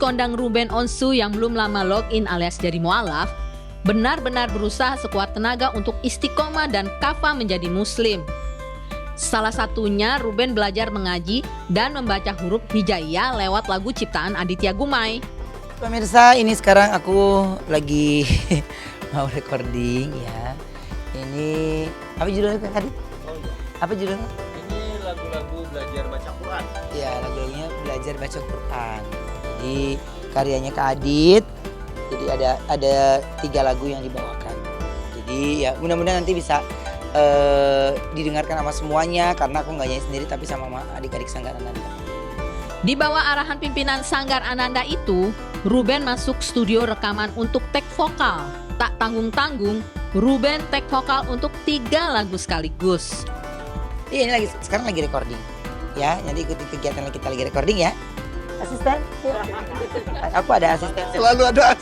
kondang Ruben Onsu yang belum lama login alias jadi mualaf, benar-benar berusaha sekuat tenaga untuk istiqomah dan kafah menjadi muslim. Salah satunya Ruben belajar mengaji dan membaca huruf hijaiyah lewat lagu ciptaan Aditya Gumai. Pemirsa, ini sekarang aku lagi mau recording ya. Ini apa judulnya Kak Adit? Apa judulnya? Ini lagu-lagu belajar baca Quran. Ya, lagu-lagunya belajar baca Quran. Jadi karyanya Kak Adit. Jadi ada 3 lagu yang dibawakan. Jadi ya mudah-mudahan nanti bisa didengarkan sama semuanya karena aku nggak nyanyi sendiri tapi sama adik-adik Sanggar Ananda. Di bawah arahan pimpinan Sanggar Ananda itu, Ruben masuk studio rekaman untuk take vokal. Tak tanggung-tanggung, Ruben take vokal untuk 3 lagu sekaligus. Iya, ini sekarang lagi recording. Ya, nanti ikuti kegiatan yang kita lagi recording ya. Asisten? Aku ada asisten. Selalu ada.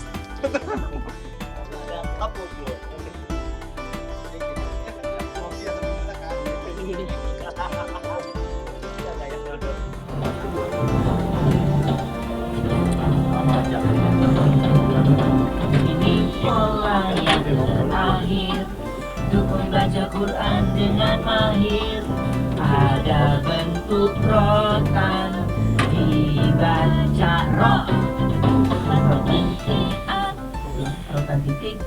Akhir untuk membaca Quran dengan mahir, ada bentuk rotan dibaca rotan titik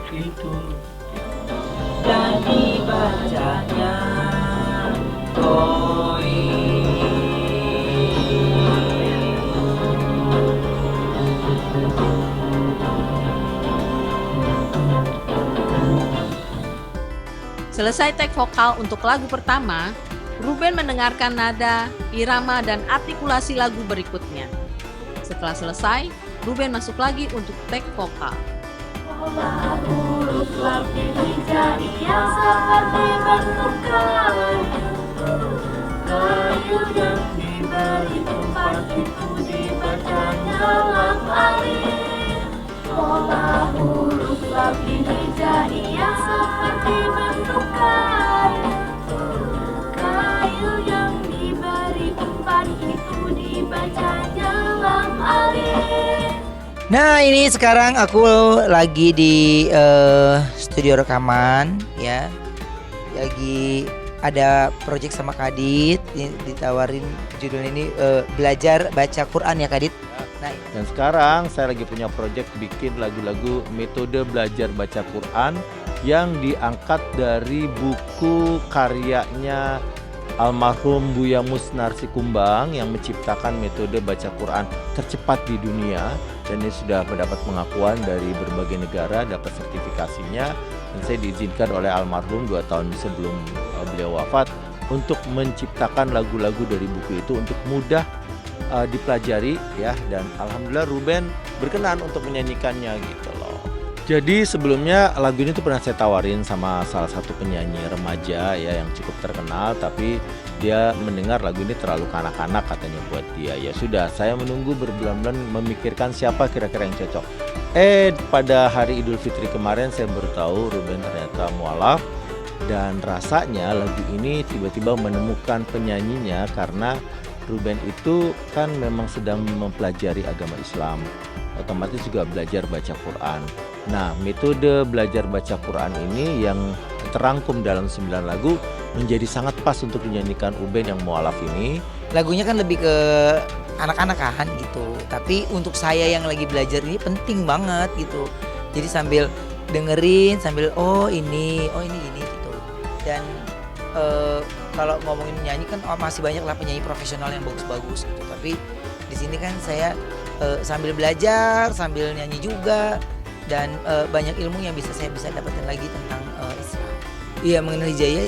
itu dan dibacanya Selesai take vokal untuk lagu pertama, Ruben mendengarkan nada, irama, dan artikulasi lagu berikutnya. Setelah selesai, Ruben masuk lagi untuk take vokal. huruf lapis hijaiyah seperti bentuk kayu yang diberi tempat itu dibaca dalam air. Pola huruf lapis hijaiyah seperti bentuk kayu yang diberi tempat itu dibaca dalam air. Nah, ini sekarang aku lagi di studio rekaman ya. Lagi ada project sama Kak Adit, ditawarin judul ini belajar baca Quran ya Kak Adit. Nah, Dan sekarang saya lagi punya project bikin lagu-lagu metode belajar baca Quran yang diangkat dari buku karyanya almarhum Buya Musnarsi Kumbang yang menciptakan metode baca Quran tercepat di dunia, dan ini sudah mendapat pengakuan dari berbagai negara, dapat sertifikasinya, dan saya diizinkan oleh almarhum 2 tahun sebelum beliau wafat untuk menciptakan lagu-lagu dari buku itu untuk mudah dipelajari ya, dan alhamdulillah Ruben berkenan untuk menyanyikannya gitu loh. Jadi sebelumnya lagu ini tuh pernah saya tawarin sama salah satu penyanyi remaja ya yang cukup terkenal, tapi dia mendengar lagu ini terlalu kanak-kanak katanya buat dia. Ya sudah, saya menunggu berbulan-bulan memikirkan siapa kira-kira yang cocok. Pada hari Idul Fitri kemarin saya baru tahu Ruben ternyata mualaf, dan rasanya lagu ini tiba-tiba menemukan penyanyinya karena Ruben itu kan memang sedang mempelajari agama Islam, otomatis juga belajar baca Quran. Nah, metode belajar baca Quran ini yang terangkum dalam 9 lagu menjadi sangat pas untuk dinyanyikan Ruben yang mualaf ini. lagunya kan lebih ke anak-anak kan gitu. Tapi untuk saya yang lagi belajar ini penting banget gitu. Jadi sambil dengerin, sambil oh ini gini gitu. Dan kalau ngomongin nyanyi kan masih banyak lah penyanyi profesional yang bagus-bagus gitu. Tapi di sini kan saya sambil belajar, sambil nyanyi juga, dan banyak ilmu yang saya bisa dapetin lagi tentang Islam. Iya, mengenai hijaiyah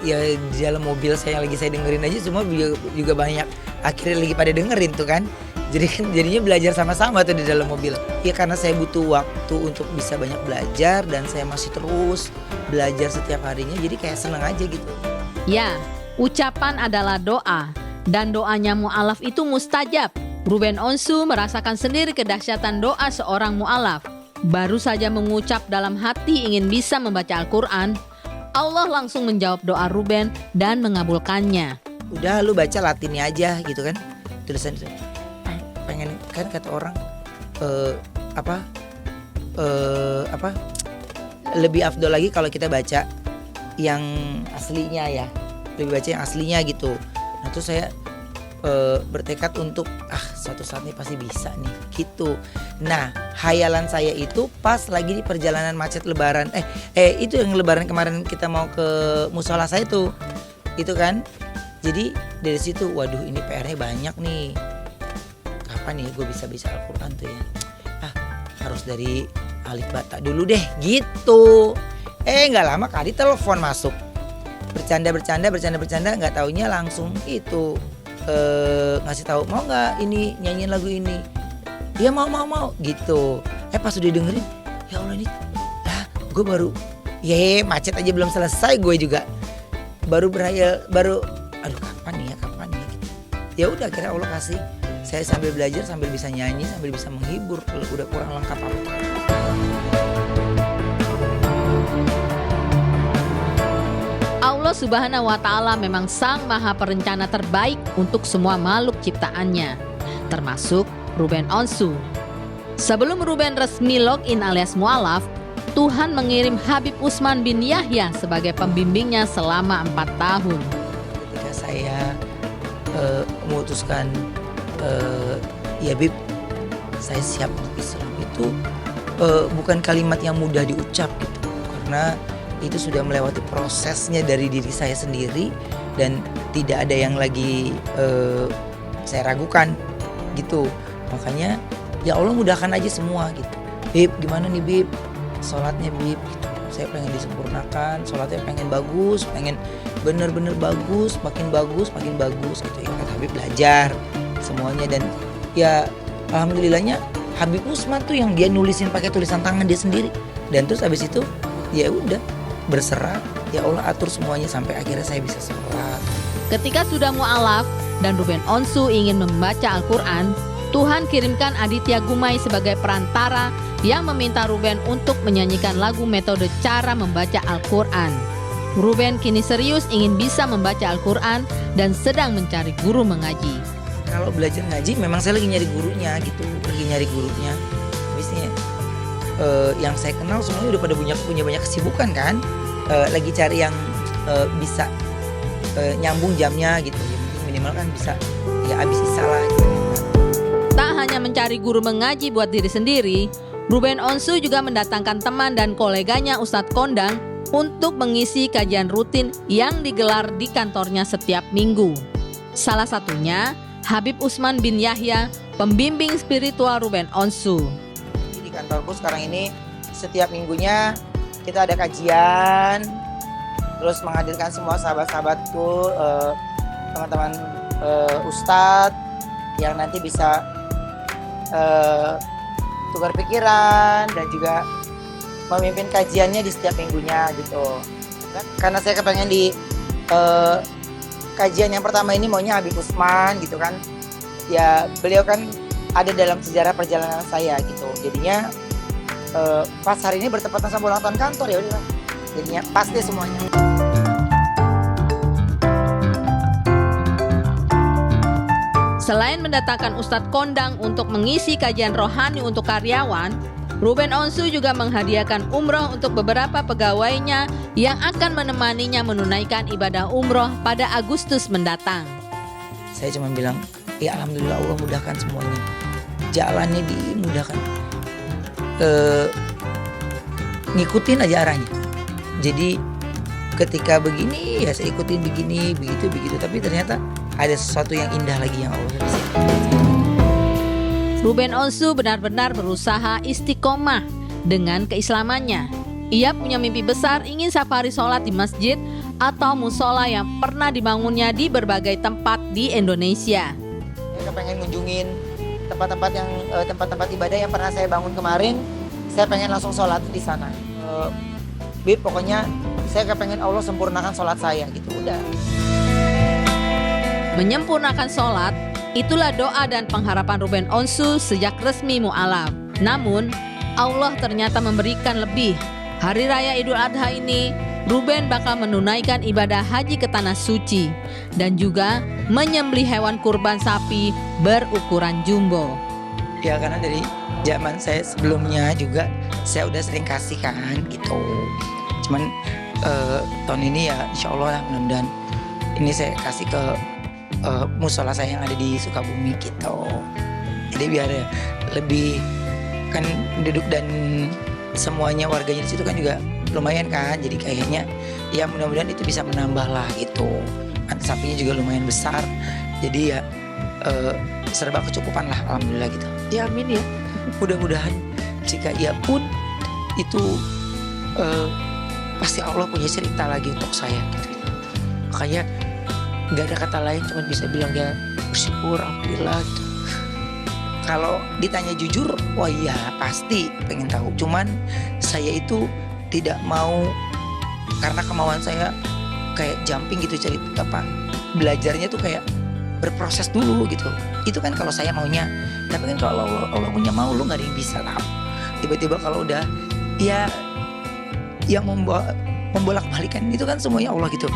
ya di dalam mobil saya yang lagi saya dengerin aja semua juga banyak akhirnya lagi pada dengerin tuh kan. Jadi kan jadinya belajar sama-sama tuh di dalam mobil. Ya karena saya butuh waktu untuk bisa banyak belajar dan saya masih terus belajar setiap harinya, jadi kayak seneng aja gitu. Ya, ucapan adalah doa, dan doanya mu'alaf itu mustajab. Ruben Onsu merasakan sendiri kedahsyatan doa seorang mu'alaf. Baru saja mengucap dalam hati ingin bisa membaca Al-Quran, Allah langsung menjawab doa Ruben dan mengabulkannya. Udah lu baca Latinnya aja gitu kan, tulisan itu. Pengen kan kata orang lebih afdol lagi kalau kita baca yang aslinya ya, lebih baca yang aslinya gitu. Nah terus saya bertekad untuk suatu saat ini pasti bisa nih gitu. Nah hayalan saya itu pas lagi di perjalanan macet lebaran itu yang lebaran kemarin kita mau ke musola saya tuh itu kan. Jadi dari situ waduh ini PR-nya banyak nih, kapan nih gue bisa Al-Quran tuh ya, harus dari alif bata dulu deh gitu. Nggak lama Kak Adi telepon masuk, bercanda nggak taunya langsung itu ngasih tahu mau nggak ini nyanyiin lagu ini. Iya mau gitu. Pas udah dengerin, ya Allah ini gue baru macet aja belum selesai, gue juga baru aduh kapan nih gitu. Ya udah akhirnya Allah kasih saya sambil belajar, sambil bisa nyanyi, sambil bisa menghibur. Kalau udah kurang lengkap apa. Allah Subhanahu wa Ta'ala memang sang maha perencana terbaik untuk semua makhluk ciptaannya, termasuk Ruben Onsu. Sebelum Ruben resmi login alias mualaf, Tuhan mengirim Habib Usman bin Yahya sebagai pembimbingnya selama 4 tahun. Ketika saya memutuskan ya Bib, saya siap untuk Islam, itu bukan kalimat yang mudah diucap gitu, karena itu sudah melewati prosesnya dari diri saya sendiri dan tidak ada yang lagi saya ragukan gitu. Makanya ya Allah mudahkan aja semua gitu. Bib gimana nih Bib, sholatnya Bib gitu. Saya pengen disempurnakan, sholatnya pengen bagus, pengen bener-bener bagus, makin bagus gitu ya. Kata Habib belajar semuanya dan ya alhamdulillahnya Habib Usman tuh yang dia nulisin pakai tulisan tangan dia sendiri. Dan terus habis itu ya udah berserah, ya Allah atur semuanya sampai akhirnya saya bisa sholat. Ketika sudah mu'alaf dan Ruben Onsu ingin membaca Al-Quran, Tuhan kirimkan Aditya Gumai sebagai perantara yang meminta Ruben untuk menyanyikan lagu metode cara membaca Al-Quran. Ruben kini serius ingin bisa membaca Al-Quran dan sedang mencari guru mengaji. Kalau belajar ngaji memang saya lagi nyari gurunya gitu, Habisnya yang saya kenal semuanya udah pada punya banyak kesibukan kan, lagi cari yang bisa nyambung jamnya gitu, ya, minimal kan bisa ya abis isya lah gitu. Tak hanya mencari guru mengaji buat diri sendiri, Ruben Onsu juga mendatangkan teman dan koleganya Ustadz Kondang untuk mengisi kajian rutin yang digelar di kantornya setiap minggu. Salah satunya Habib Usman bin Yahya, pembimbing spiritual Ruben Onsu. Di kantorku sekarang ini setiap minggunya kita ada kajian, terus menghadirkan semua sahabat-sahabatku, teman-teman ustadz yang nanti bisa tukar pikiran dan juga memimpin kajiannya di setiap minggunya gitu. Karena saya kepengen di kajian yang pertama ini maunya Habib Usman gitu kan, ya beliau kan ada dalam sejarah perjalanan saya gitu, jadinya pas hari ini bertepatan sama ulang tahun kantor ya udah, jadinya pasti semuanya. Selain mendatangkan Ustadz Kondang untuk mengisi kajian rohani untuk karyawan, Ruben Onsu juga menghadiahkan umroh untuk beberapa pegawainya yang akan menemaninya menunaikan ibadah umroh pada Agustus mendatang. Saya cuma bilang, ya alhamdulillah Allah mudahkan semuanya, jalannya dimudahkan, ngikutin aja arahnya. Jadi ketika begini ya saya ikutin begini, begitu, tapi ternyata ada sesuatu yang indah lagi yang Allah siapkan. Ruben Onsu benar-benar berusaha istiqomah dengan keislamannya. Ia punya mimpi besar ingin safari sholat di masjid atau musola yang pernah dibangunnya di berbagai tempat di Indonesia. Saya pengen ngunjungin tempat-tempat ibadah yang pernah saya bangun kemarin. Saya pengen langsung sholat di sana. Bib, pokoknya saya kepengen Allah sempurnakan sholat saya gitu udah. Menyempurnakan sholat, itulah doa dan pengharapan Ruben Onsu sejak resmi mu'alaf. Namun, Allah ternyata memberikan lebih. Hari Raya Idul Adha ini, Ruben bakal menunaikan ibadah haji ke Tanah Suci dan juga menyembelih hewan kurban sapi berukuran jumbo. Ya karena dari zaman saya sebelumnya juga saya udah sering kasih kan gitu. Cuman tahun ini ya insya Allah lah mudah-mudahan ini saya kasih ke musola saya yang ada di Sukabumi gitu. Jadi biar ya lebih kan duduk dan semuanya warganya di situ kan juga lumayan kan. Jadi kayaknya ya mudah-mudahan itu bisa menambah lah gitu. Kan sapinya juga lumayan besar. Jadi ya serba kecukupan lah alhamdulillah gitu. Ya amin ya. Mudah-mudahan jika ia pun itu pasti Allah punya cerita lagi untuk saya gitu. Makanya nggak ada kata lain cuma bisa bilang ya bersyukur alhamdulillah gitu. Kalau ditanya jujur, wah iya pasti pengen tahu. Cuman saya itu tidak mau karena kemauan saya kayak jumping gitu cari apa belajarnya tuh kayak berproses dulu gitu. Itu kan kalau saya maunya. Tapi kan kalau Allah punya mau lu nggak ada yang bisa tahu. Tiba-tiba kalau udah ya yang membolak-balikan itu kan semuanya Allah gitu.